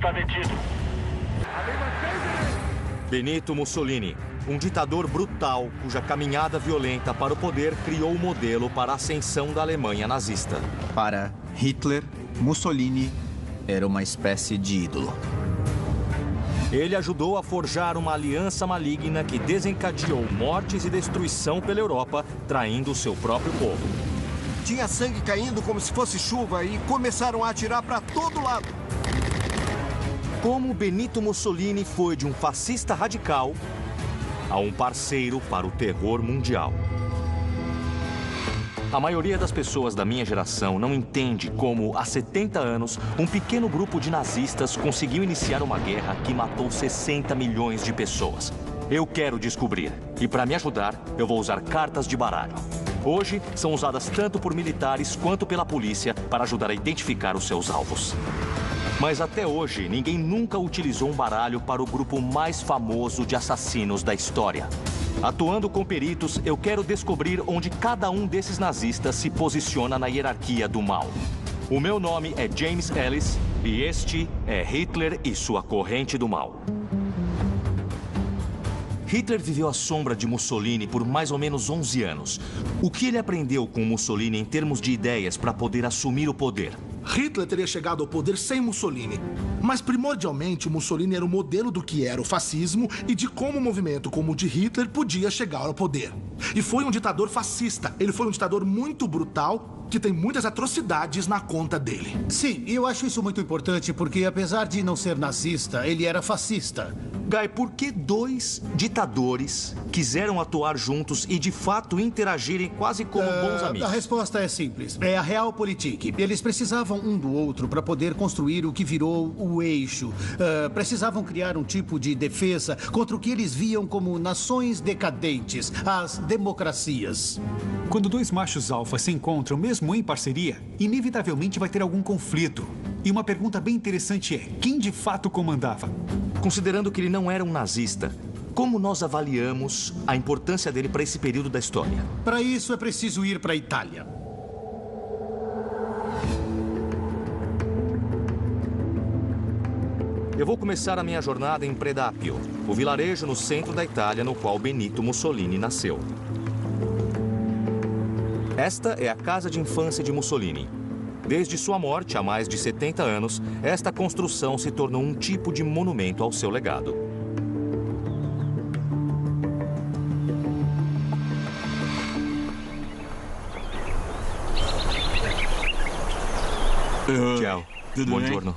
está detido. Benito Mussolini, um ditador brutal cuja caminhada violenta para o poder criou o modelo para a ascensão da Alemanha nazista. Para Hitler, Mussolini era uma espécie de ídolo. Ele ajudou a forjar uma aliança maligna que desencadeou mortes e destruição pela Europa, traindo o seu próprio povo. Tinha sangue caindo como se fosse chuva e começaram a atirar para todo lado. Como Benito Mussolini foi de um fascista radical a um parceiro para o terror mundial. A maioria das pessoas da minha geração não entende como, há 70 anos, um pequeno grupo de nazistas conseguiu iniciar uma guerra que matou 60 milhões de pessoas. Eu quero descobrir. E para me ajudar, eu vou usar cartas de baralho. Hoje, são usadas tanto por militares quanto pela polícia para ajudar a identificar os seus alvos. Mas até hoje, ninguém nunca utilizou um baralho para o grupo mais famoso de assassinos da história. Atuando com peritos, eu quero descobrir onde cada um desses nazistas se posiciona na hierarquia do mal. O meu nome é James Ellis e este é Hitler e sua corrente do mal. Hitler viveu à sombra de Mussolini por mais ou menos 11 anos. O que ele aprendeu com Mussolini em termos de ideias para poder assumir o poder? Hitler teria chegado ao poder sem Mussolini. Mas primordialmente, Mussolini era o modelo do que era o fascismo e de como um movimento como o de Hitler podia chegar ao poder. E foi um ditador fascista. Ele foi um ditador muito brutal, que tem muitas atrocidades na conta dele. Sim, e eu acho isso muito importante porque, apesar de não ser nazista, ele era fascista. Guy, por que dois ditadores quiseram atuar juntos e, de fato, interagirem quase como bons amigos? A resposta é simples. É a Realpolitik. Eles precisavam um do outro para poder construir o que virou o eixo. Precisavam criar um tipo de defesa contra o que eles viam como nações decadentes, as democracias. Quando dois machos alfa se encontram, mesmo em parceria, inevitavelmente vai ter algum conflito. E uma pergunta bem interessante é, quem de fato comandava? Considerando que ele não era um nazista, como nós avaliamos a importância dele para esse período da história? Para isso é preciso ir para a Itália. Eu vou começar a minha jornada em Predappio, o vilarejo no centro da Itália no qual Benito Mussolini nasceu. Esta é a casa de infância de Mussolini. Desde sua morte, há mais de 70 anos, esta construção se tornou um tipo de monumento ao seu legado. Tchau. Buongiorno.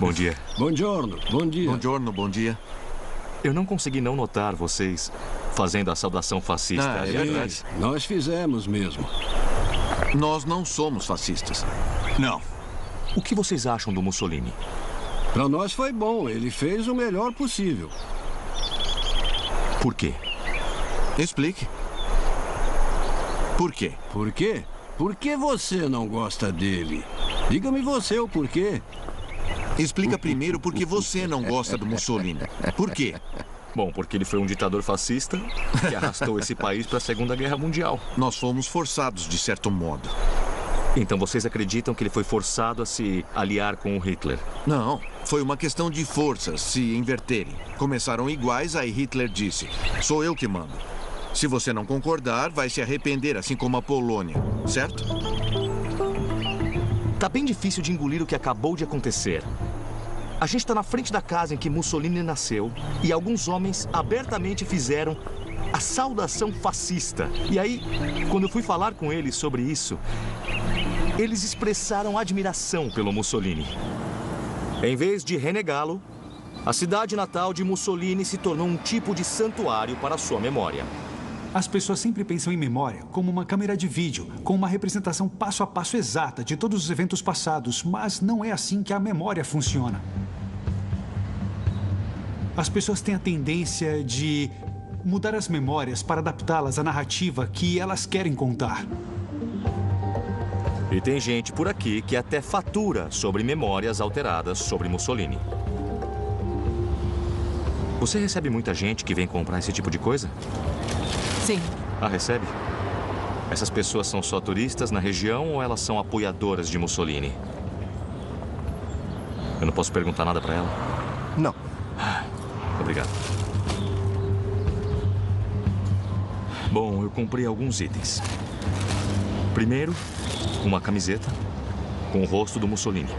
Bom dia. Buongiorno. Bom dia. Buongiorno, bom dia. Eu não consegui não notar vocês fazendo a saudação fascista. É verdade. Nós fizemos mesmo. Nós não somos fascistas. Não. O que vocês acham do Mussolini? Para nós foi bom. Ele fez o melhor possível. Por quê? Explique. Por quê? Por quê? Por que você não gosta dele? Diga-me você o porquê. Explica primeiro por que você não gosta do Mussolini. Por quê? Bom, porque ele foi um ditador fascista que arrastou esse país para a Segunda Guerra Mundial. Nós fomos forçados, de certo modo. Então vocês acreditam que ele foi forçado a se aliar com o Hitler? Não, foi uma questão de forças se inverterem. Começaram iguais, aí Hitler disse, sou eu que mando. Se você não concordar, vai se arrepender, assim como a Polônia, certo? Tá bem difícil de engolir o que acabou de acontecer. A gente está na frente da casa em que Mussolini nasceu e alguns homens abertamente fizeram a saudação fascista. E aí, quando eu fui falar com eles sobre isso, eles expressaram admiração pelo Mussolini. Em vez de renegá-lo, a cidade natal de Mussolini se tornou um tipo de santuário para sua memória. As pessoas sempre pensam em memória como uma câmera de vídeo, com uma representação passo a passo exata de todos os eventos passados, mas não é assim que a memória funciona. As pessoas têm a tendência de mudar as memórias para adaptá-las à narrativa que elas querem contar. E tem gente por aqui que até fatura sobre memórias alteradas sobre Mussolini. Você recebe muita gente que vem comprar esse tipo de coisa? Sim. Ah, recebe? Essas pessoas são só turistas na região ou elas são apoiadoras de Mussolini? Eu não posso perguntar nada pra ela? Não. Obrigado. Bom, eu comprei alguns itens. Primeiro, uma camiseta com o rosto do Mussolini.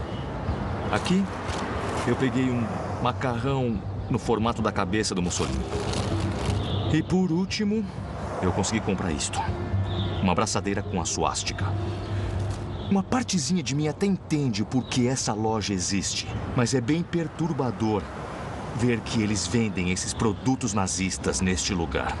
Aqui, eu peguei um macarrão no formato da cabeça do Mussolini. E por último, eu consegui comprar isto. Uma abraçadeira com a suástica. Uma partezinha de mim até entende por que essa loja existe, mas é bem perturbador ver que eles vendem esses produtos nazistas neste lugar.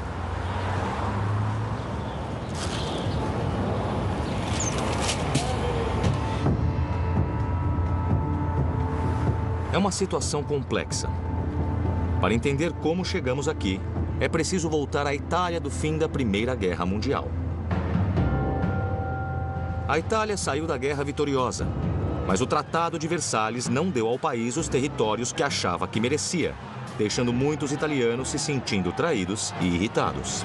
É uma situação complexa. Para entender como chegamos aqui, é preciso voltar à Itália do fim da Primeira Guerra Mundial. A Itália saiu da guerra vitoriosa, mas o Tratado de Versalhes não deu ao país os territórios que achava que merecia, deixando muitos italianos se sentindo traídos e irritados.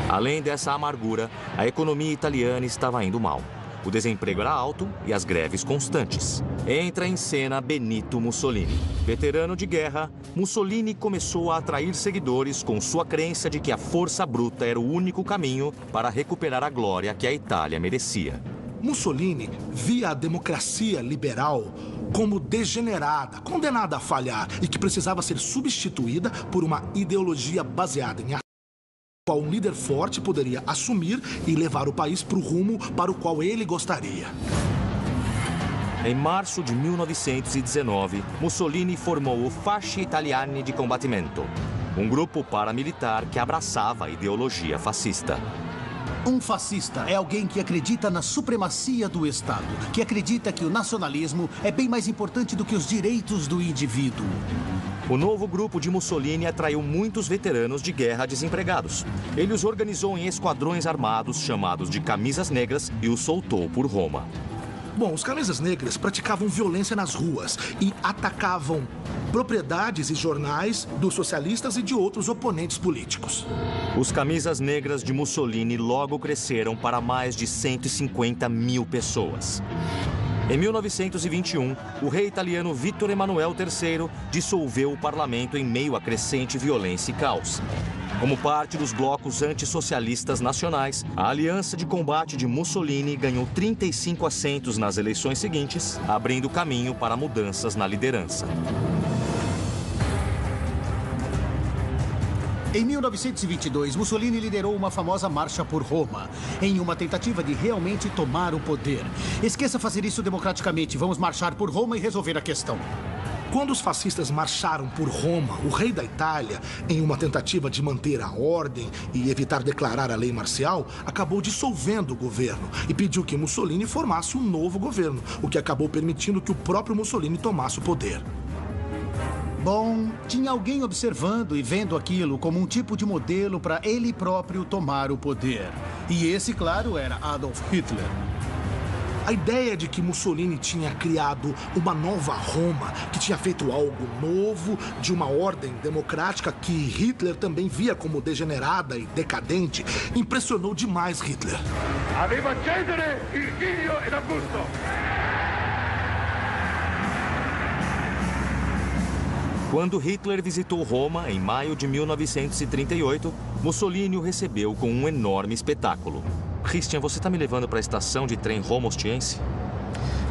Além dessa amargura, a economia italiana estava indo mal. O desemprego era alto e as greves constantes. Entra em cena Benito Mussolini. Veterano de guerra, Mussolini começou a atrair seguidores com sua crença de que a força bruta era o único caminho para recuperar a glória que a Itália merecia. Mussolini via a democracia liberal como degenerada, condenada a falhar e que precisava ser substituída por uma ideologia baseada em qual um líder forte poderia assumir e levar o país para o rumo para o qual ele gostaria. Em março de 1919, Mussolini formou o Fasci Italiani di Combattimento, um grupo paramilitar que abraçava a ideologia fascista. Um fascista é alguém que acredita na supremacia do Estado, que acredita que o nacionalismo é bem mais importante do que os direitos do indivíduo. O novo grupo de Mussolini atraiu muitos veteranos de guerra desempregados. Ele os organizou em esquadrões armados chamados de Camisas Negras e os soltou por Roma. Bom, os Camisas Negras praticavam violência nas ruas e atacavam propriedades e jornais dos socialistas e de outros oponentes políticos. Os Camisas Negras de Mussolini logo cresceram para mais de 150 mil pessoas. Em 1921, o rei italiano Vittor Emanuele III dissolveu o parlamento em meio a crescente violência e caos. Como parte dos blocos antissocialistas nacionais, a Aliança de Combate de Mussolini ganhou 35 assentos nas eleições seguintes, abrindo caminho para mudanças na liderança. Em 1922, Mussolini liderou uma famosa marcha por Roma, em uma tentativa de realmente tomar o poder. Esqueça fazer isso democraticamente. Vamos marchar por Roma e resolver a questão. Quando os fascistas marcharam por Roma, o rei da Itália, em uma tentativa de manter a ordem e evitar declarar a lei marcial, acabou dissolvendo o governo e pediu que Mussolini formasse um novo governo, o que acabou permitindo que o próprio Mussolini tomasse o poder. Bom, tinha alguém observando e vendo aquilo como um tipo de modelo para ele próprio tomar o poder. E esse, claro, era Adolf Hitler. A ideia de que Mussolini tinha criado uma nova Roma, que tinha feito algo novo, de uma ordem democrática que Hitler também via como degenerada e decadente, impressionou demais Hitler. Aveva Cesare, Virgilio e Augusto. Quando Hitler visitou Roma em maio de 1938, Mussolini o recebeu com um enorme espetáculo. Christian, você está me levando para a estação de trem Roma-Ostiense?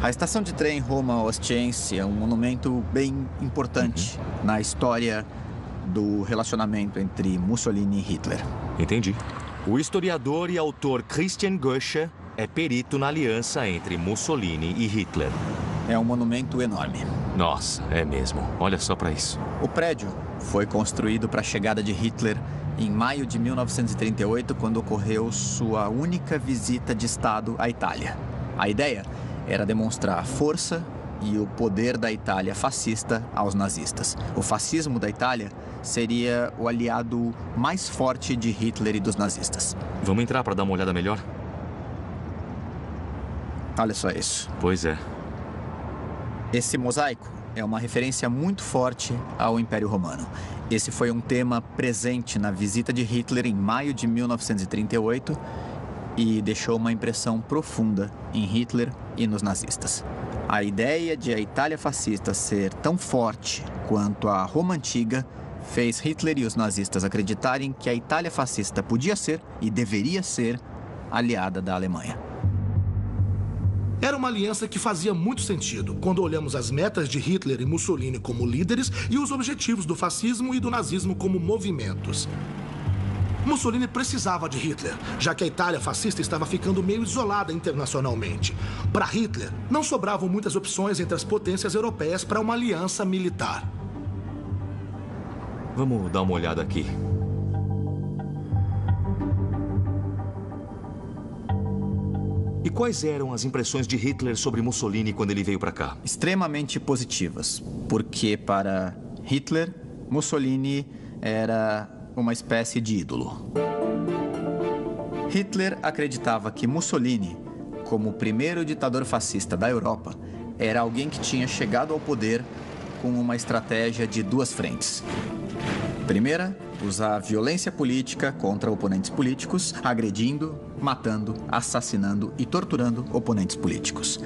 A estação de trem Roma-Ostiense é um monumento bem importante na história do relacionamento entre Mussolini e Hitler. Entendi. O historiador e autor Christian Goesch é perito na aliança entre Mussolini e Hitler. É um monumento enorme. Nossa, é mesmo. Olha só para isso. O prédio foi construído para a chegada de Hitler em maio de 1938, quando ocorreu sua única visita de Estado à Itália. A ideia era demonstrar a força e o poder da Itália fascista aos nazistas. O fascismo da Itália seria o aliado mais forte de Hitler e dos nazistas. Vamos entrar para dar uma olhada melhor? Olha só isso. Pois é. Esse mosaico é uma referência muito forte ao Império Romano. Esse foi um tema presente na visita de Hitler em maio de 1938 e deixou uma impressão profunda em Hitler e nos nazistas. A ideia de a Itália fascista ser tão forte quanto a Roma antiga fez Hitler e os nazistas acreditarem que a Itália fascista podia ser e deveria ser aliada da Alemanha. Era uma aliança que fazia muito sentido quando olhamos as metas de Hitler e Mussolini como líderes e os objetivos do fascismo e do nazismo como movimentos. Mussolini precisava de Hitler, já que a Itália fascista estava ficando meio isolada internacionalmente. Para Hitler, não sobravam muitas opções entre as potências europeias para uma aliança militar. Vamos dar uma olhada aqui. E quais eram as impressões de Hitler sobre Mussolini quando ele veio para cá? Extremamente positivas, porque para Hitler, Mussolini era uma espécie de ídolo. Hitler acreditava que Mussolini, como o primeiro ditador fascista da Europa, era alguém que tinha chegado ao poder com uma estratégia de duas frentes. Primeira, usar a violência política contra oponentes políticos, agredindo, matando, assassinando e torturando oponentes políticos.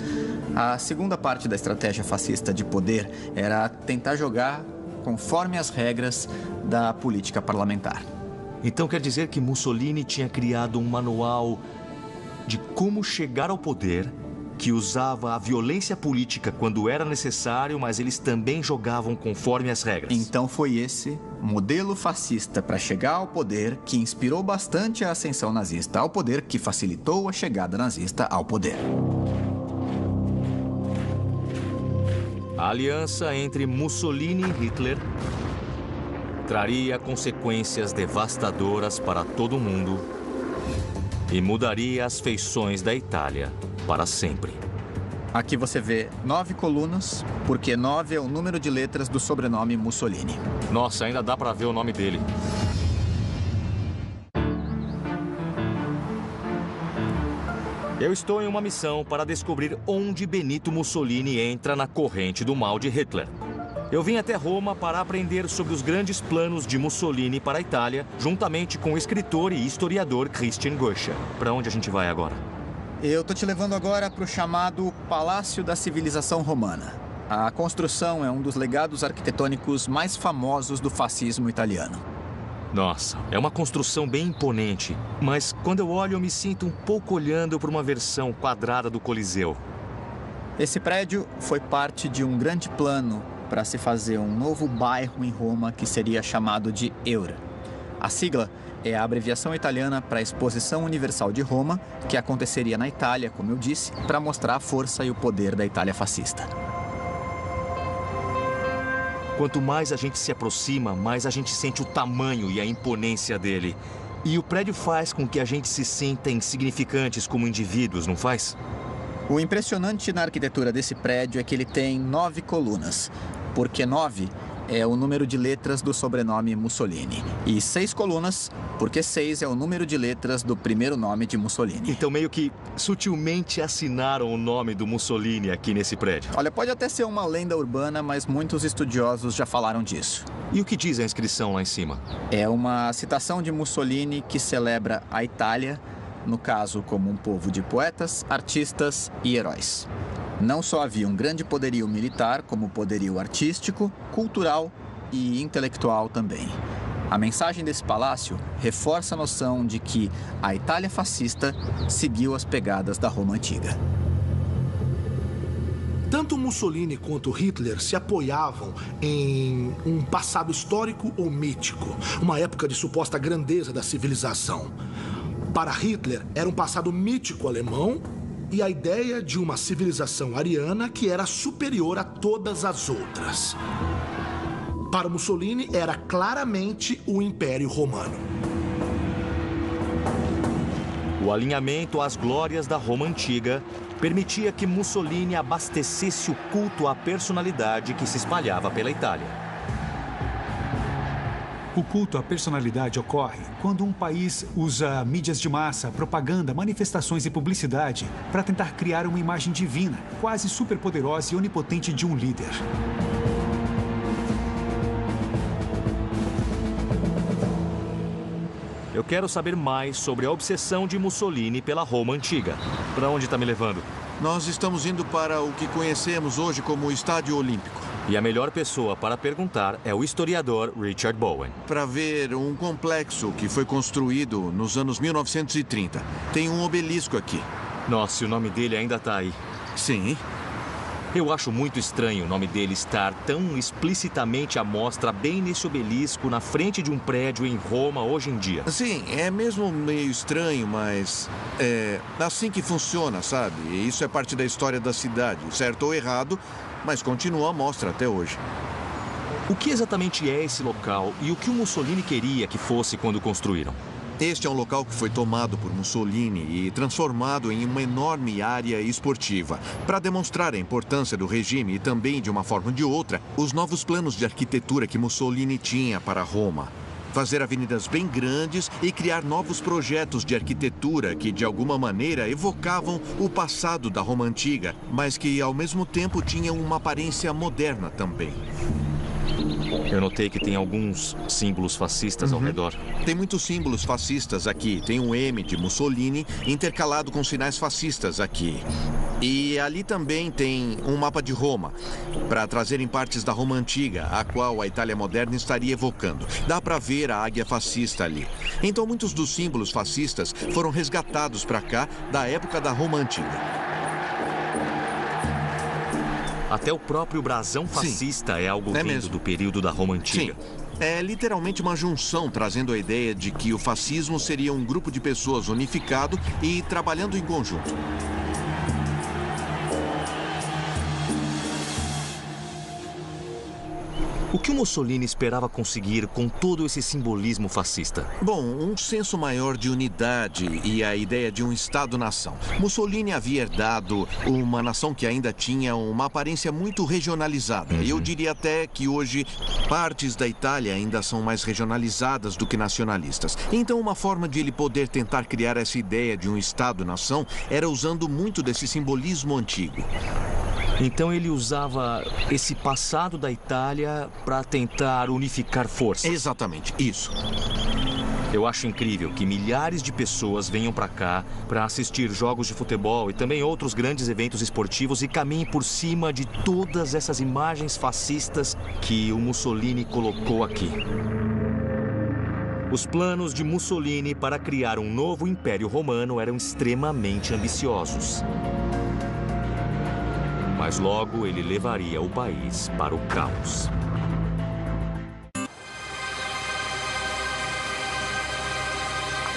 A segunda parte da estratégia fascista de poder era tentar jogar conforme as regras da política parlamentar. Então quer dizer que Mussolini tinha criado um manual de como chegar ao poder que usava a violência política quando era necessário, mas eles também jogavam conforme as regras. Então foi esse modelo fascista para chegar ao poder que inspirou bastante a ascensão nazista ao poder, que facilitou a chegada nazista ao poder. A aliança entre Mussolini e Hitler traria consequências devastadoras para todo mundo e mudaria as feições da Itália para sempre. Aqui você vê 9 colunas, porque 9 é o número de letras do sobrenome Mussolini. Nossa, ainda dá para ver o nome dele. Eu estou em uma missão para descobrir onde Benito Mussolini entra na corrente do mal de Hitler. Eu vim até Roma para aprender sobre os grandes planos de Mussolini para a Itália, juntamente com o escritor e historiador Christian Goesch. Para onde a gente vai agora? Eu tô te levando agora para o chamado Palácio da Civilização Romana. A construção é um dos legados arquitetônicos mais famosos do fascismo italiano. Nossa, é uma construção bem imponente, mas quando eu olho eu me sinto um pouco olhando para uma versão quadrada do Coliseu. Esse prédio foi parte de um grande plano para se fazer um novo bairro em Roma que seria chamado de Eura. A sigla é a abreviação italiana para a Exposição Universal de Roma, que aconteceria na Itália, como eu disse, para mostrar a força e o poder da Itália fascista. Quanto mais a gente se aproxima, mais a gente sente o tamanho e a imponência dele. E o prédio faz com que a gente se sinta insignificantes como indivíduos, não faz? O impressionante na arquitetura desse prédio é que ele tem 9 colunas, porque 9 é o número de letras do sobrenome Mussolini. E 6 colunas, porque 6 é o número de letras do primeiro nome de Mussolini. Então meio que sutilmente assinaram o nome do Mussolini aqui nesse prédio. Olha, pode até ser uma lenda urbana, mas muitos estudiosos já falaram disso. E o que diz a inscrição lá em cima? É uma citação de Mussolini que celebra a Itália, no caso como um povo de poetas, artistas e heróis. Não só havia um grande poderio militar, como poderio artístico, cultural e intelectual também. A mensagem desse palácio reforça a noção de que a Itália fascista seguiu as pegadas da Roma antiga. Tanto Mussolini quanto Hitler se apoiavam em um passado histórico ou mítico, uma época de suposta grandeza da civilização. Para Hitler, era um passado mítico alemão e a ideia de uma civilização ariana que era superior a todas as outras. Para Mussolini, era claramente o Império Romano. O alinhamento às glórias da Roma antiga permitia que Mussolini abastecesse o culto à personalidade que se espalhava pela Itália. O culto à personalidade ocorre quando um país usa mídias de massa, propaganda, manifestações e publicidade para tentar criar uma imagem divina, quase superpoderosa e onipotente de um líder. Eu quero saber mais sobre a obsessão de Mussolini pela Roma antiga. Para onde está me levando? Nós estamos indo para o que conhecemos hoje como o Estádio Olímpico. E a melhor pessoa para perguntar é o historiador Richard Bowen. Para ver um complexo que foi construído nos anos 1930. Tem um obelisco aqui. Nossa, e o nome dele ainda está aí. Sim. Eu acho muito estranho o nome dele estar tão explicitamente à mostra bem nesse obelisco na frente de um prédio em Roma hoje em dia. Sim, é mesmo meio estranho, mas é assim que funciona, sabe? E isso é parte da história da cidade, certo ou errado, mas continua à mostra até hoje. O que exatamente é esse local e o que o Mussolini queria que fosse quando construíram? Este é um local que foi tomado por Mussolini e transformado em uma enorme área esportiva. Para demonstrar a importância do regime e também, de uma forma ou de outra, os novos planos de arquitetura que Mussolini tinha para Roma. Fazer avenidas bem grandes e criar novos projetos de arquitetura que, de alguma maneira, evocavam o passado da Roma Antiga, mas que, ao mesmo tempo, tinham uma aparência moderna também. Eu notei que tem alguns símbolos fascistas ao redor. Tem muitos símbolos fascistas aqui. Tem um M de Mussolini intercalado com sinais fascistas aqui. E ali também tem um mapa de Roma, para trazerem partes da Roma Antiga, a qual a Itália moderna estaria evocando. Dá para ver a águia fascista ali. Então muitos dos símbolos fascistas foram resgatados para cá da época da Roma Antiga. Até o próprio brasão fascista é algo vindo do período da Roma Antiga. Sim. É literalmente uma junção, trazendo a ideia de que o fascismo seria um grupo de pessoas unificado e trabalhando em conjunto. O que o Mussolini esperava conseguir com todo esse simbolismo fascista? Bom, um senso maior de unidade e a ideia de um Estado-nação. Mussolini havia herdado uma nação que ainda tinha uma aparência muito regionalizada. Eu diria até que hoje partes da Itália ainda são mais regionalizadas do que nacionalistas. Então, uma forma de ele poder tentar criar essa ideia de um Estado-nação era usando muito desse simbolismo antigo. Então ele usava esse passado da Itália para tentar unificar forças. Exatamente, isso. Eu acho incrível que milhares de pessoas venham para cá para assistir jogos de futebol e também outros grandes eventos esportivos e caminhem por cima de todas essas imagens fascistas que o Mussolini colocou aqui. Os planos de Mussolini para criar um novo Império Romano eram extremamente ambiciosos. Mas logo ele levaria o país para o caos.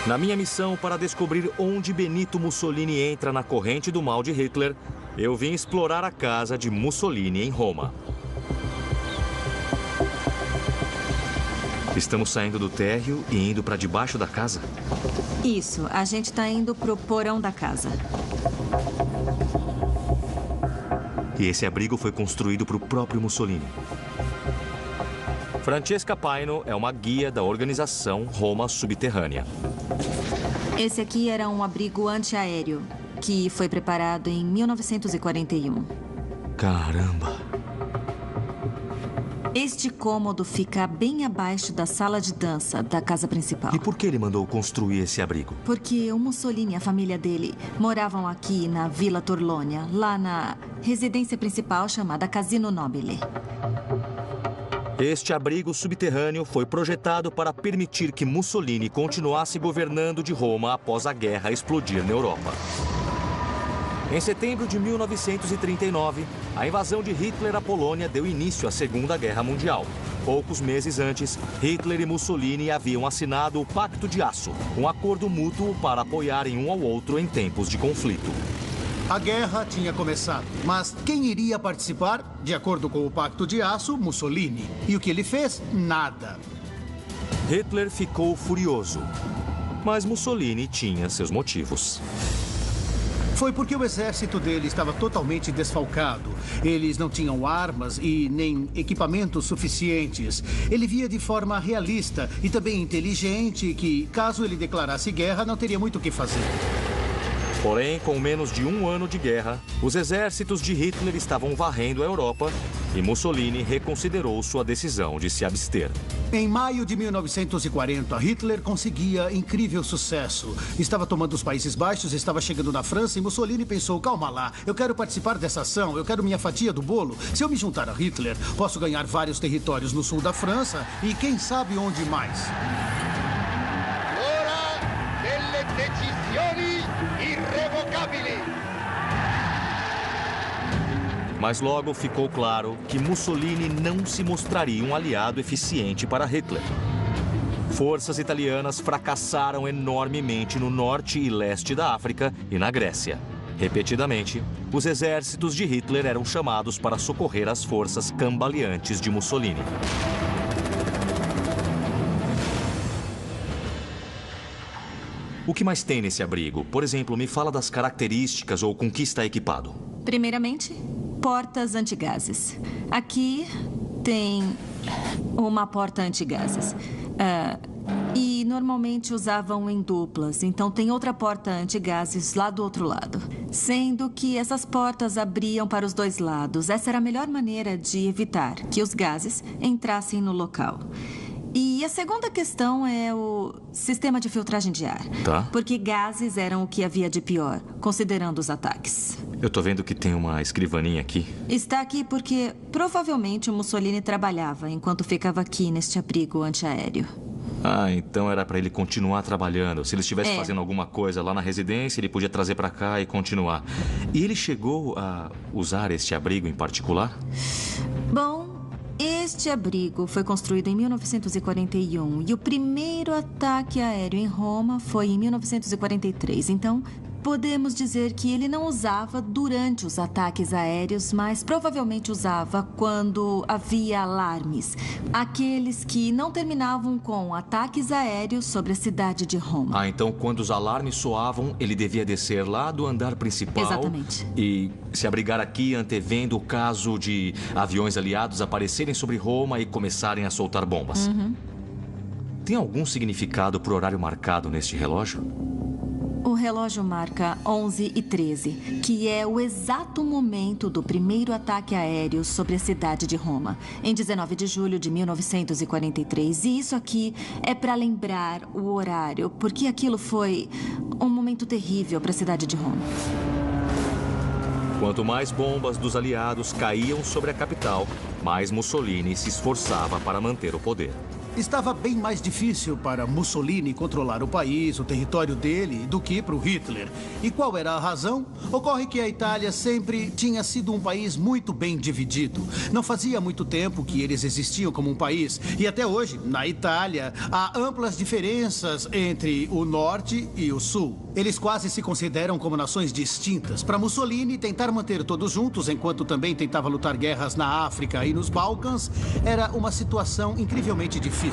Na minha missão para descobrir onde Benito Mussolini entra na corrente do mal de Hitler, eu vim explorar a casa de Mussolini em Roma. Estamos saindo do térreo e indo para debaixo da casa? Isso, a gente está indo pro porão da casa. E esse abrigo foi construído para o próprio Mussolini. Francesca Paino é uma guia da organização Roma Subterrânea. Esse aqui era um abrigo antiaéreo, que foi preparado em 1941. Caramba! Este cômodo fica bem abaixo da sala de dança da casa principal. E por que ele mandou construir esse abrigo? Porque o Mussolini e a família dele moravam aqui na Vila Torlonia, lá na residência principal chamada Casino Nobile. Este abrigo subterrâneo foi projetado para permitir que Mussolini continuasse governando de Roma após a guerra explodir na Europa. Em setembro de 1939, a invasão de Hitler à Polônia deu início à Segunda Guerra Mundial. Poucos meses antes, Hitler e Mussolini haviam assinado o Pacto de Aço, um acordo mútuo para apoiarem um ao outro em tempos de conflito. A guerra tinha começado, mas quem iria participar? De acordo com o Pacto de Aço, Mussolini. E o que ele fez? Nada. Hitler ficou furioso, mas Mussolini tinha seus motivos. Foi porque o exército dele estava totalmente desfalcado. Eles não tinham armas e nem equipamentos suficientes. Ele via de forma realista e também inteligente que, caso ele declarasse guerra, não teria muito o que fazer. Porém, com menos de um ano de guerra, os exércitos de Hitler estavam varrendo a Europa e Mussolini reconsiderou sua decisão de se abster. Em maio de 1940, Hitler conseguia incrível sucesso. Estava tomando os Países Baixos, estava chegando na França e Mussolini pensou, calma lá, eu quero participar dessa ação, eu quero minha fatia do bolo. Se eu me juntar a Hitler, posso ganhar vários territórios no sul da França e quem sabe onde mais. Ora delle decisioni irrevocabili. Mas logo ficou claro que Mussolini não se mostraria um aliado eficiente para Hitler. Forças italianas fracassaram enormemente no norte e leste da África e na Grécia. Repetidamente, os exércitos de Hitler eram chamados para socorrer as forças cambaleantes de Mussolini. O que mais tem nesse abrigo? Por exemplo, me fala das características ou com que está equipado. Primeiramente, portas antigases. Aqui tem uma porta antigases. E normalmente usavam em duplas, então tem outra porta antigases lá do outro lado. Sendo que essas portas abriam para os dois lados. Essa era a melhor maneira de evitar que os gases entrassem no local. E a segunda questão é o sistema de filtragem de ar. Tá. Porque gases eram o que havia de pior, considerando os ataques. Eu tô vendo que tem uma escrivaninha aqui. Está aqui porque provavelmente o Mussolini trabalhava enquanto ficava aqui neste abrigo antiaéreo. Ah, então era para ele continuar trabalhando. Se ele estivesse fazendo alguma coisa lá na residência, ele podia trazer para cá e continuar. E ele chegou a usar este abrigo em particular? Bom, este abrigo foi construído em 1941 e o primeiro ataque aéreo em Roma foi em 1943. Então, podemos dizer que ele não usava durante os ataques aéreos, mas provavelmente usava quando havia alarmes. Aqueles que não terminavam com ataques aéreos sobre a cidade de Roma. Ah, então quando os alarmes soavam, ele devia descer lá do andar principal. Exatamente. E se abrigar aqui, antevendo o caso de aviões aliados aparecerem sobre Roma e começarem a soltar bombas. Tem algum significado para o horário marcado neste relógio? O relógio marca 11h13, que é o exato momento do primeiro ataque aéreo sobre a cidade de Roma, em 19 de julho de 1943. E isso aqui é para lembrar o horário, porque aquilo foi um momento terrível para a cidade de Roma. Quanto mais bombas dos aliados caíam sobre a capital, mais Mussolini se esforçava para manter o poder. Estava bem mais difícil para Mussolini controlar o país, o território dele, do que para o Hitler. E qual era a razão? Ocorre que a Itália sempre tinha sido um país muito bem dividido. Não fazia muito tempo que eles existiam como um país. E até hoje, na Itália, há amplas diferenças entre o norte e o sul. Eles quase se consideram como nações distintas. Para Mussolini, tentar manter todos juntos, enquanto também tentava lutar guerras na África e nos Balcãs, era uma situação incrivelmente difícil.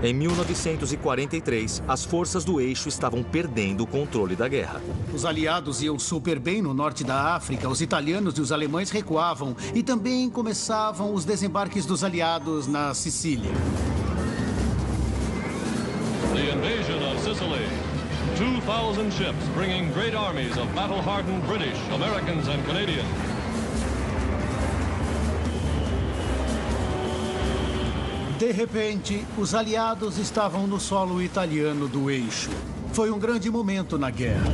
Em 1943, as forças do eixo estavam perdendo o controle da guerra. Os aliados iam super bem no norte da África, os italianos e os alemães recuavam e também começavam os desembarques dos aliados na Sicília. The invasion of Sicily. 2,000 ships bringing great armies of battle-hardened British, Americans and Canadians. De repente, os aliados estavam no solo italiano do eixo. Foi um grande momento na guerra.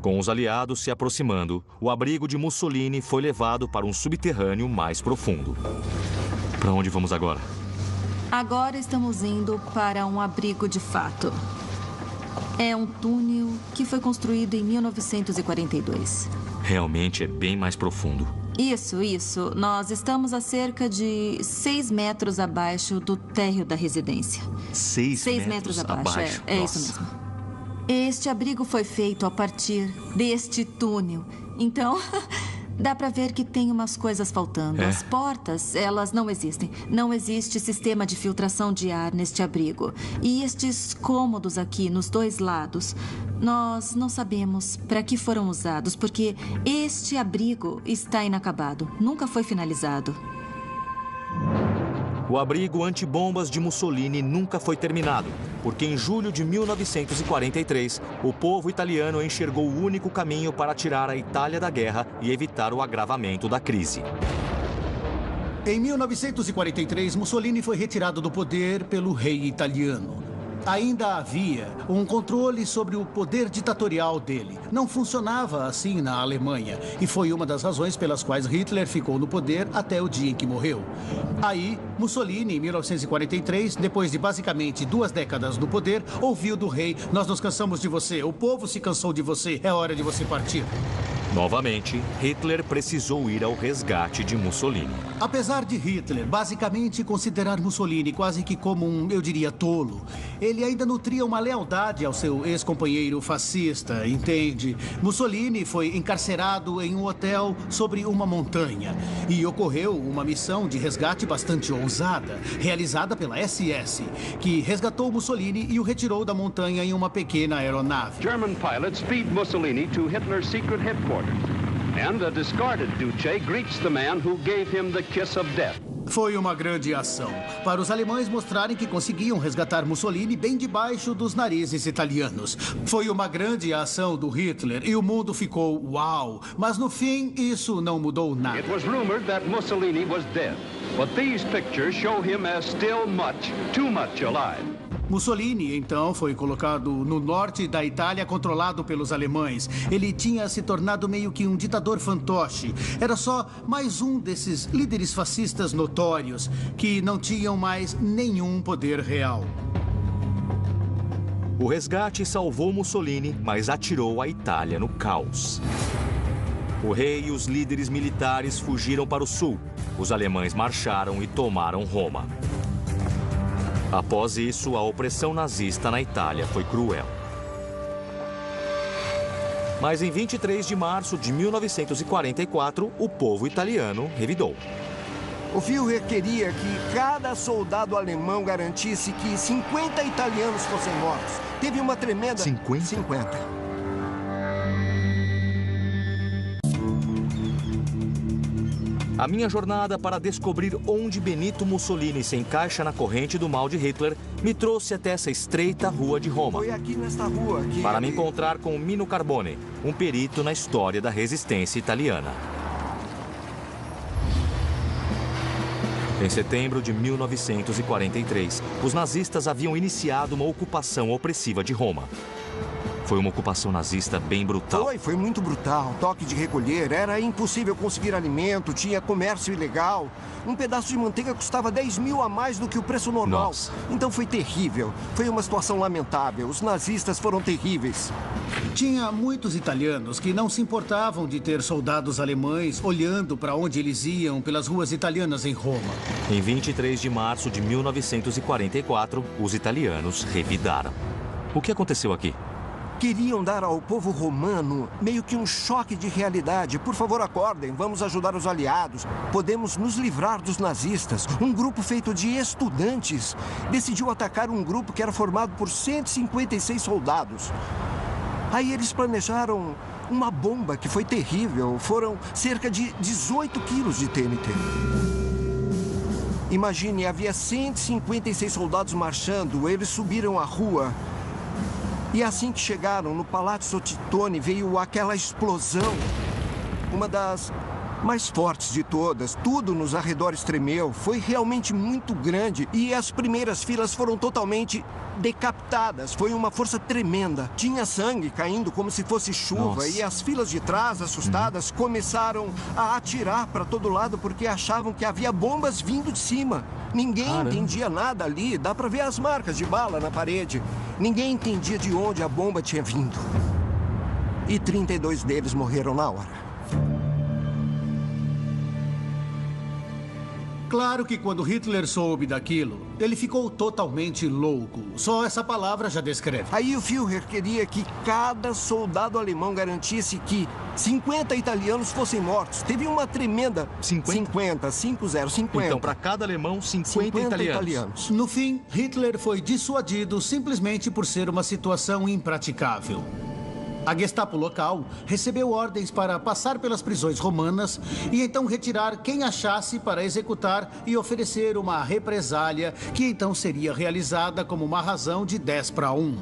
Com os aliados se aproximando, o abrigo de Mussolini foi levado para um subterrâneo mais profundo. Para onde vamos agora? Agora estamos indo para um abrigo de fato. É um túnel que foi construído em 1942. Realmente é bem mais profundo. Isso. Nós estamos a cerca de 6 metros abaixo do térreo da residência. 6 metros abaixo. É isso mesmo. Este abrigo foi feito a partir deste túnel. Então, dá para ver que tem umas coisas faltando. As portas, elas não existem. Não existe sistema de filtração de ar neste abrigo. E estes cômodos aqui, nos dois lados, nós não sabemos para que foram usados, porque este abrigo está inacabado. Nunca foi finalizado. O abrigo antibombas de Mussolini nunca foi terminado, porque em julho de 1943, o povo italiano enxergou o único caminho para tirar a Itália da guerra e evitar o agravamento da crise. Em 1943, Mussolini foi retirado do poder pelo rei italiano. Ainda havia um controle sobre o poder ditatorial dele. Não funcionava assim na Alemanha. E foi uma das razões pelas quais Hitler ficou no poder até o dia em que morreu. Aí, Mussolini, em 1943, depois de basicamente 2 décadas no poder, ouviu do rei: "Nós nos cansamos de você, o povo se cansou de você, é hora de você partir." Novamente, Hitler precisou ir ao resgate de Mussolini. Apesar de Hitler basicamente considerar Mussolini quase que como um, eu diria, tolo, ele ainda nutria uma lealdade ao seu ex-companheiro fascista, entende? Mussolini foi encarcerado em um hotel sobre uma montanha e ocorreu uma missão de resgate bastante ousada, realizada pela SS, que resgatou Mussolini e o retirou da montanha em uma pequena aeronave. German pilots feed Mussolini to Hitler's secret headquarters. And a discarded Duce greets the man who gave him the kiss of death. Foi uma grande ação, para os alemães mostrarem que conseguiam resgatar Mussolini bem debaixo dos narizes italianos. Foi uma grande ação do Hitler e o mundo ficou uau. Mas no fim, isso não mudou nada. It was rumored that Mussolini was dead, but these pictures show him as still much, too much alive. Mussolini, então, foi colocado no norte da Itália, controlado pelos alemães. Ele tinha se tornado meio que um ditador fantoche. Era só mais um desses líderes fascistas notórios que não tinham mais nenhum poder real. O resgate salvou Mussolini, mas atirou a Itália no caos. O rei e os líderes militares fugiram para o sul. Os alemães marcharam e tomaram Roma. Após isso, a opressão nazista na Itália foi cruel. Mas em 23 de março de 1944, o povo italiano revidou. O Führer queria que cada soldado alemão garantisse que 50 italianos fossem mortos. Teve uma tremenda... 50? 50. A minha jornada para descobrir onde Benito Mussolini se encaixa na corrente do mal de Hitler me trouxe até essa estreita rua de Roma. Foi aqui nesta rua que... Para me encontrar com Mino Carbone, um perito na história da resistência italiana. Em setembro de 1943, os nazistas haviam iniciado uma ocupação opressiva de Roma. Foi uma ocupação nazista bem brutal. Foi muito brutal. Toque de recolher, era impossível conseguir alimento, tinha comércio ilegal. Um pedaço de manteiga custava 10 mil a mais do que o preço normal. Nossa. Então foi terrível. Foi uma situação lamentável. Os nazistas foram terríveis. Tinha muitos italianos que não se importavam de ter soldados alemães olhando para onde eles iam pelas ruas italianas em Roma. Em 23 de março de 1944, os italianos revidaram. O que aconteceu aqui? Queriam dar ao povo romano meio que um choque de realidade. Por favor, acordem, vamos ajudar os aliados. Podemos nos livrar dos nazistas. Um grupo feito de estudantes decidiu atacar um grupo que era formado por 156 soldados. Aí eles planejaram uma bomba que foi terrível. Foram cerca de 18 quilos de TNT. Imagine, havia 156 soldados marchando. Eles subiram a rua. E assim que chegaram no Palazzo Titone, veio aquela explosão. Uma das mais fortes de todas. Tudo nos arredores tremeu. Foi realmente muito grande. E as primeiras filas foram totalmente decapitadas. Foi uma força tremenda. Tinha sangue caindo como se fosse chuva. Nossa. E as filas de trás, assustadas, começaram a atirar para todo lado porque achavam que havia bombas vindo de cima. Ninguém entendia nada ali. Dá para ver as marcas de bala na parede. Ninguém entendia de onde a bomba tinha vindo. E 32 deles morreram na hora. Claro que quando Hitler soube daquilo, ele ficou totalmente louco. Só essa palavra já descreve. Aí o Führer queria que cada soldado alemão garantisse que 50 italianos fossem mortos. Teve uma tremenda... 50. Então, para cada alemão, 50 italianos. No fim, Hitler foi dissuadido simplesmente por ser uma situação impraticável. A Gestapo local recebeu ordens para passar pelas prisões romanas e então retirar quem achasse para executar e oferecer uma represália que então seria realizada como uma razão de 10-1.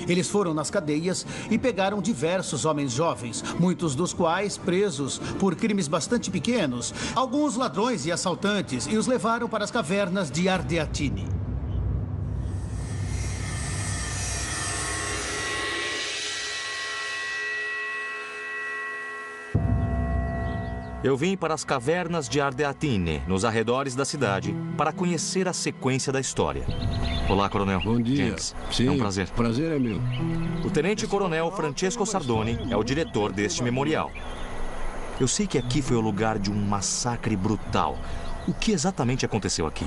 Eles foram nas cadeias e pegaram diversos homens jovens, muitos dos quais presos por crimes bastante pequenos, alguns ladrões e assaltantes, e os levaram para as cavernas de Ardeatine. Eu vim para as cavernas de Ardeatine, nos arredores da cidade, para conhecer a sequência da história. Olá, Coronel. Bom dia. James. Sim, é um prazer. Prazer é meu. O Tenente-Coronel Francesco Sardoni é o diretor deste memorial. Eu sei que aqui foi o lugar de um massacre brutal. O que exatamente aconteceu aqui?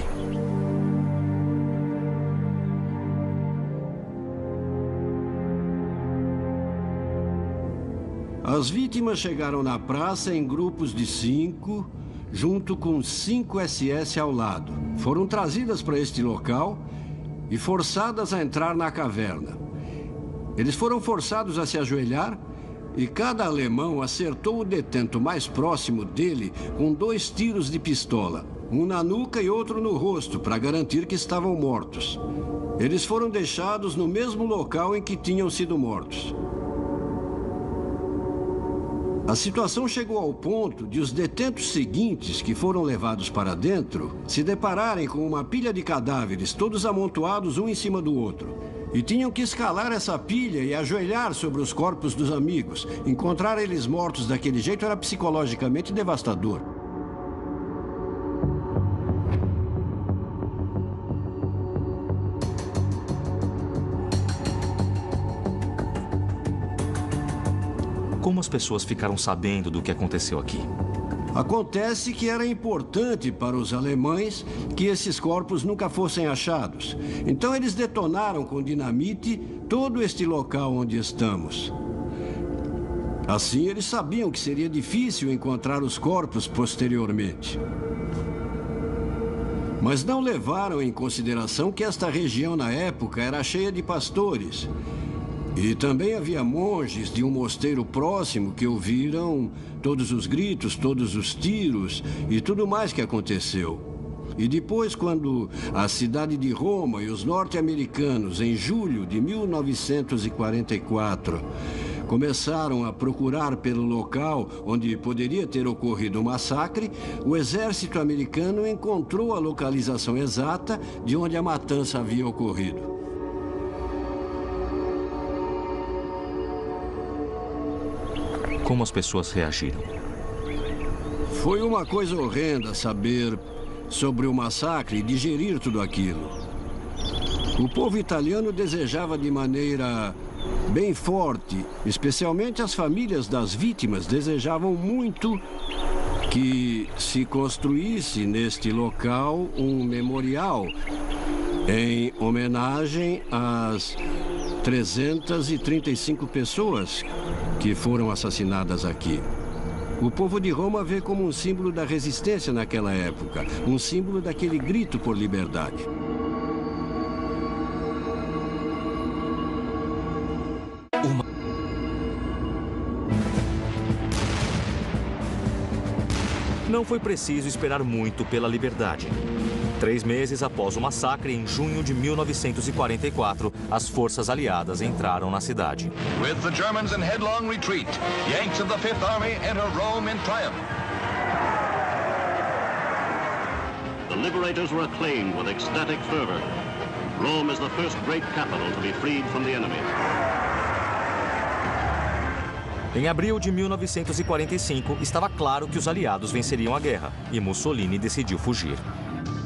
As vítimas chegaram na praça em grupos de 5, junto com 5 SS ao lado. Foram trazidas para este local e forçadas a entrar na caverna. Eles foram forçados a se ajoelhar e cada alemão acertou o detento mais próximo dele com 2 tiros de pistola, um na nuca e outro no rosto, para garantir que estavam mortos. Eles foram deixados no mesmo local em que tinham sido mortos. A situação chegou ao ponto de os detentos seguintes, que foram levados para dentro, se depararem com uma pilha de cadáveres, todos amontoados um em cima do outro. E tinham que escalar essa pilha e ajoelhar sobre os corpos dos amigos. Encontrar eles mortos daquele jeito era psicologicamente devastador. Como as pessoas ficaram sabendo do que aconteceu aqui? Acontece que era importante para os alemães que esses corpos nunca fossem achados. Então eles detonaram com dinamite todo este local onde estamos. Assim, eles sabiam que seria difícil encontrar os corpos posteriormente. Mas não levaram em consideração que esta região na época era cheia de pastores. E também havia monges de um mosteiro próximo que ouviram todos os gritos, todos os tiros e tudo mais que aconteceu. E depois, quando a cidade de Roma e os norte-americanos, em julho de 1944, começaram a procurar pelo local onde poderia ter ocorrido o massacre, o exército americano encontrou a localização exata de onde a matança havia ocorrido. Como as pessoas reagiram? Foi uma coisa horrenda saber sobre o massacre e digerir tudo aquilo. O povo italiano desejava de maneira bem forte, especialmente as famílias das vítimas, desejavam muito que se construísse neste local um memorial em homenagem às 335 pessoas que foram assassinadas aqui. O povo de Roma vê como um símbolo da resistência naquela época, um símbolo daquele grito por liberdade. Não foi preciso esperar muito pela liberdade. 3 meses após o massacre, em junho de 1944, as forças aliadas entraram na cidade. With the Germans in headlong retreat, Yanks of the Fifth Army enter Rome in triumph. The liberators were acclaimed with ecstatic fervor. Rome is the first great capital to be freed from the enemy. Em abril de 1945, estava claro que os aliados venceriam a guerra e Mussolini decidiu fugir.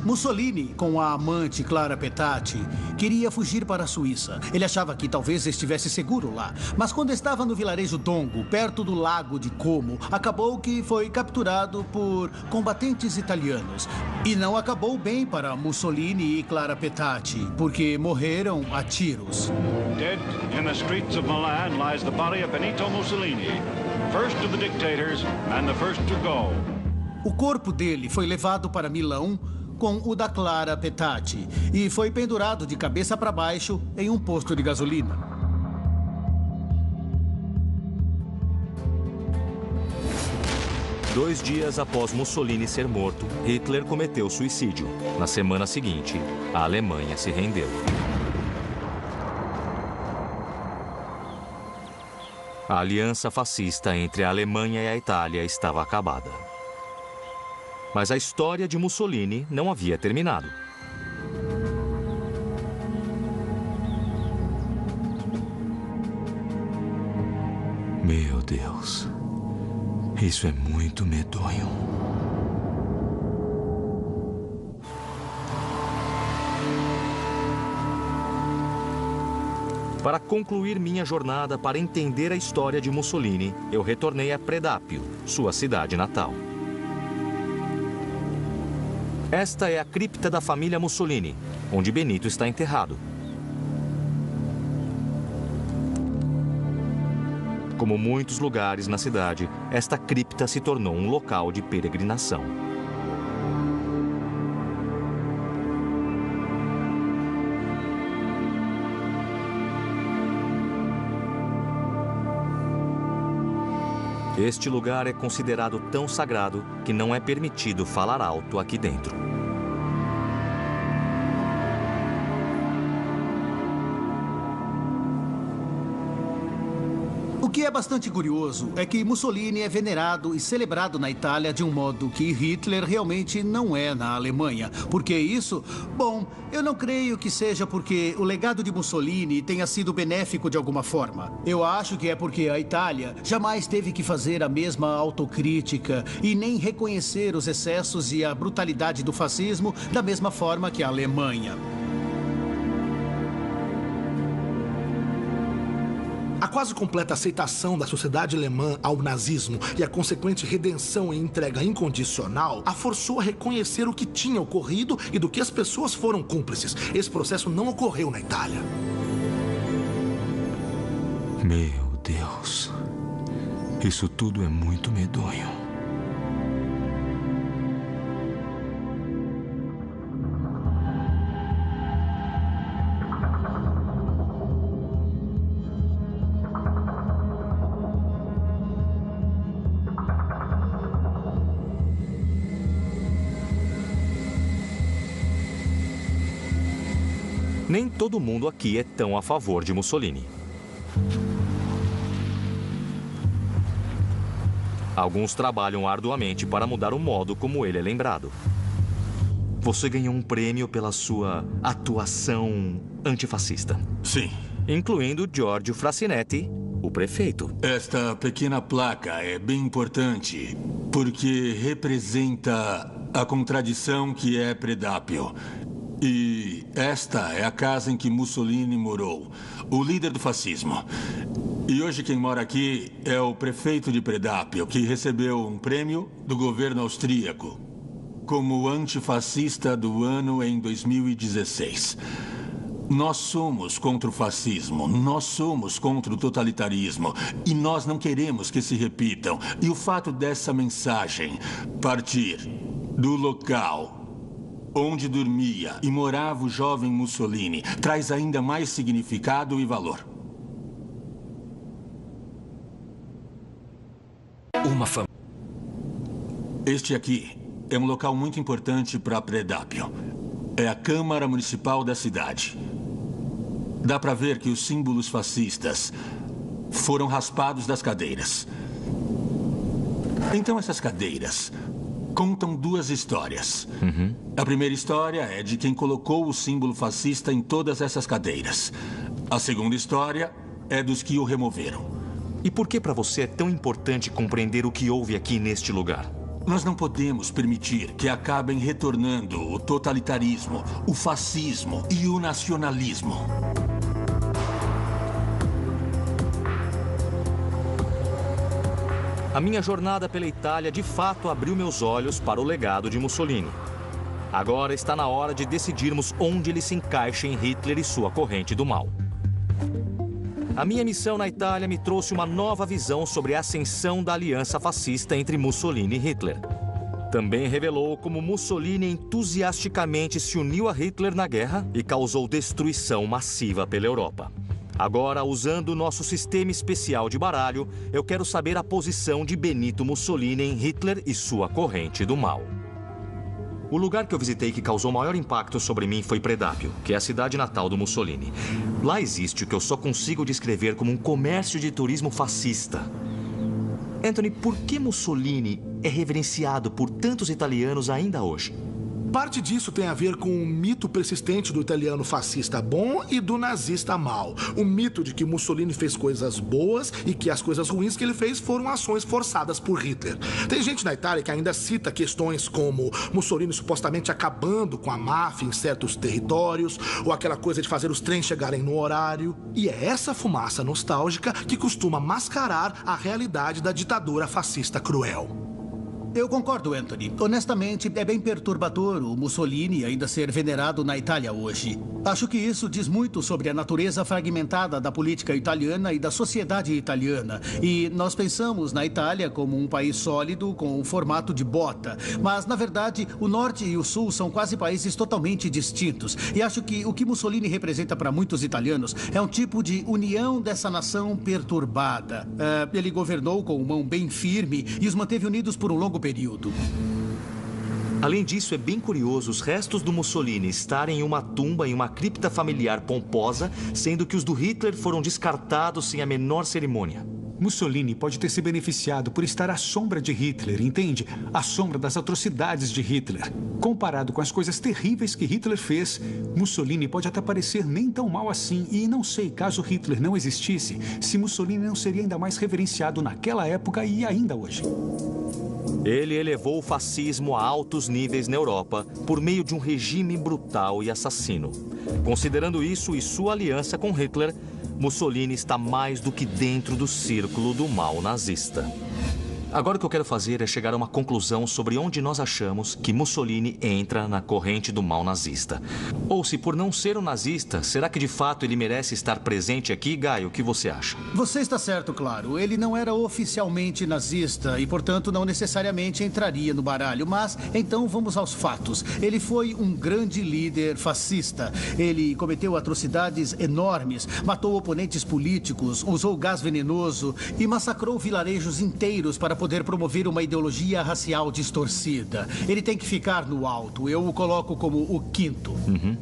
Mussolini, com a amante Clara Petacci, queria fugir para a Suíça. Ele achava que talvez estivesse seguro lá. Mas quando estava no vilarejo Dongo, perto do lago de Como, acabou que foi capturado por combatentes italianos. E não acabou bem para Mussolini e Clara Petacci, porque morreram a tiros. Dead in the streets of Milan lies the body of Benito Mussolini, first of the dictators and the first to go. O corpo dele foi levado para Milão com o da Clara Petacci e foi pendurado de cabeça para baixo em um posto de gasolina. 2 dias após Mussolini ser morto, Hitler cometeu suicídio. Na semana seguinte, a Alemanha se rendeu. A aliança fascista entre a Alemanha e a Itália estava acabada. Mas a história de Mussolini não havia terminado. Meu Deus, isso é muito medonho. Para concluir minha jornada para entender a história de Mussolini, eu retornei a Predápio, sua cidade natal. Esta é a cripta da família Mussolini, onde Benito está enterrado. Como muitos lugares na cidade, esta cripta se tornou um local de peregrinação. Este lugar é considerado tão sagrado que não é permitido falar alto aqui dentro. O que é bastante curioso é que Mussolini é venerado e celebrado na Itália de um modo que Hitler realmente não é na Alemanha. Por que isso? Bom, eu não creio que seja porque o legado de Mussolini tenha sido benéfico de alguma forma. Eu acho que é porque a Itália jamais teve que fazer a mesma autocrítica e nem reconhecer os excessos e a brutalidade do fascismo da mesma forma que a Alemanha. A quase completa aceitação da sociedade alemã ao nazismo e a consequente redenção e entrega incondicional a forçou a reconhecer o que tinha ocorrido e do que as pessoas foram cúmplices. Esse processo não ocorreu na Itália. Meu Deus, isso tudo é muito medonho. Nem todo mundo aqui é tão a favor de Mussolini. Alguns trabalham arduamente para mudar o modo como ele é lembrado. Você ganhou um prêmio pela sua atuação antifascista. Sim. Incluindo Giorgio Frassinetti, o prefeito. Esta pequena placa é bem importante porque representa a contradição que é Predápio. E esta é a casa em que Mussolini morou, o líder do fascismo. E hoje quem mora aqui é o prefeito de Predápio, que recebeu um prêmio do governo austríaco como antifascista do ano em 2016. Nós somos contra o fascismo, nós somos contra o totalitarismo e nós não queremos que se repitam. E o fato dessa mensagem partir do local onde dormia e morava o jovem Mussolini traz ainda mais significado e valor. Este aqui é um local muito importante para Predápio. É a Câmara Municipal da cidade. Dá para ver que os símbolos fascistas foram raspados das cadeiras. Então essas cadeiras contam duas histórias. A primeira história é de quem colocou o símbolo fascista em todas essas cadeiras. A segunda história é dos que o removeram. E por que para você é tão importante compreender o que houve aqui neste lugar? Nós não podemos permitir que acabem retornando o totalitarismo, o fascismo e o nacionalismo. A minha jornada pela Itália de fato abriu meus olhos para o legado de Mussolini. Agora está na hora de decidirmos onde ele se encaixa em Hitler e sua corrente do mal. A minha missão na Itália me trouxe uma nova visão sobre a ascensão da aliança fascista entre Mussolini e Hitler. Também revelou como Mussolini entusiasticamente se uniu a Hitler na guerra e causou destruição massiva pela Europa. Agora, usando nosso sistema especial de baralho, eu quero saber a posição de Benito Mussolini em Hitler e sua corrente do mal. O lugar que eu visitei que causou maior impacto sobre mim foi Predápio, que é a cidade natal do Mussolini. Lá existe o que eu só consigo descrever como um comércio de turismo fascista. Anthony, por que Mussolini é reverenciado por tantos italianos ainda hoje? Parte disso tem a ver com o mito persistente do italiano fascista bom e do nazista mau. O mito de que Mussolini fez coisas boas e que as coisas ruins que ele fez foram ações forçadas por Hitler. Tem gente na Itália que ainda cita questões como Mussolini supostamente acabando com a máfia em certos territórios, ou aquela coisa de fazer os trens chegarem no horário. E é essa fumaça nostálgica que costuma mascarar a realidade da ditadura fascista cruel. Eu concordo, Anthony. Honestamente, é bem perturbador o Mussolini ainda ser venerado na Itália hoje. Acho que isso diz muito sobre a natureza fragmentada da política italiana e da sociedade italiana. E nós pensamos na Itália como um país sólido, com um formato de bota. Mas, na verdade, o Norte e o Sul são quase países totalmente distintos. E acho que o que Mussolini representa para muitos italianos é um tipo de união dessa nação perturbada. Ele governou com mão bem firme e os manteve unidos por um longo período. Além disso, é bem curioso os restos do Mussolini estarem em uma tumba em uma cripta familiar pomposa, sendo que os do Hitler foram descartados sem a menor cerimônia. Mussolini pode ter se beneficiado por estar à sombra de Hitler, entende? À sombra das atrocidades de Hitler. Comparado com as coisas terríveis que Hitler fez, Mussolini pode até parecer nem tão mal assim. E não sei, caso Hitler não existisse, se Mussolini não seria ainda mais reverenciado naquela época e ainda hoje. Ele elevou o fascismo a altos níveis na Europa por meio de um regime brutal e assassino. Considerando isso e sua aliança com Hitler, Mussolini está mais do que dentro do círculo do mal nazista. Agora o que eu quero fazer é chegar a uma conclusão sobre onde nós achamos que Mussolini entra na corrente do mal nazista. Ou se por não ser um nazista, será que de fato ele merece estar presente aqui? Guy, o que você acha? Você está certo, claro. Ele não era oficialmente nazista e, portanto, não necessariamente entraria no baralho. Mas, então, vamos aos fatos. Ele foi um grande líder fascista. Ele cometeu atrocidades enormes, matou oponentes políticos, usou gás venenoso e massacrou vilarejos inteiros para poder promover uma ideologia racial distorcida. Ele tem que ficar no alto. Eu o coloco como o quinto.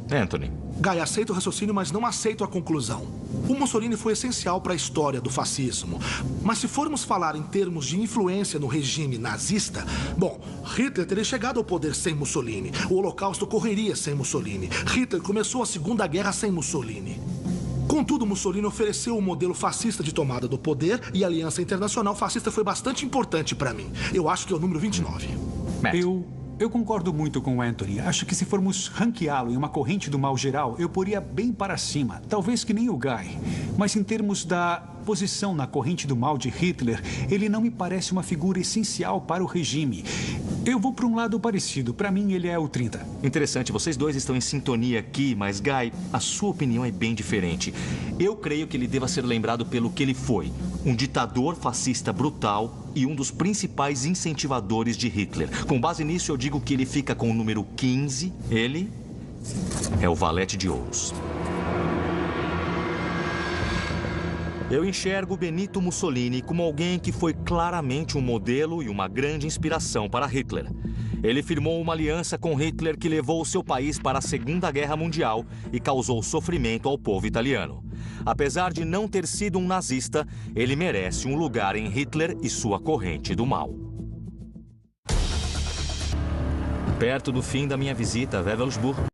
Anthony. Guy, aceito o raciocínio, mas não aceito a conclusão. O Mussolini foi essencial para a história do fascismo. Mas se formos falar em termos de influência no regime nazista, bom, Hitler teria chegado ao poder sem Mussolini. O Holocausto ocorreria sem Mussolini. Hitler começou a Segunda Guerra sem Mussolini. Contudo, Mussolini ofereceu um modelo fascista de tomada do poder e a Aliança Internacional Fascista foi bastante importante para mim. Eu acho que é o número 29. Eu concordo muito com o Anthony. Acho que se formos ranqueá-lo em uma corrente do mal geral, eu poria bem para cima. Talvez que nem o Guy. Mas em termos da posição na corrente do mal de Hitler, ele não me parece uma figura essencial para o regime. Eu vou para um lado parecido. Para mim, ele é o 30. Interessante, vocês dois estão em sintonia aqui, mas, Guy, a sua opinião é bem diferente. Eu creio que ele deva ser lembrado pelo que ele foi. Um ditador fascista brutal e um dos principais incentivadores de Hitler. Com base nisso, eu digo que ele fica com o número 15. Ele é o valete de ouros. Eu enxergo Benito Mussolini como alguém que foi claramente um modelo e uma grande inspiração para Hitler. Ele firmou uma aliança com Hitler que levou o seu país para a Segunda Guerra Mundial e causou sofrimento ao povo italiano. Apesar de não ter sido um nazista, ele merece um lugar em Hitler e sua corrente do mal. Perto do fim da minha visita a Wewelsburg,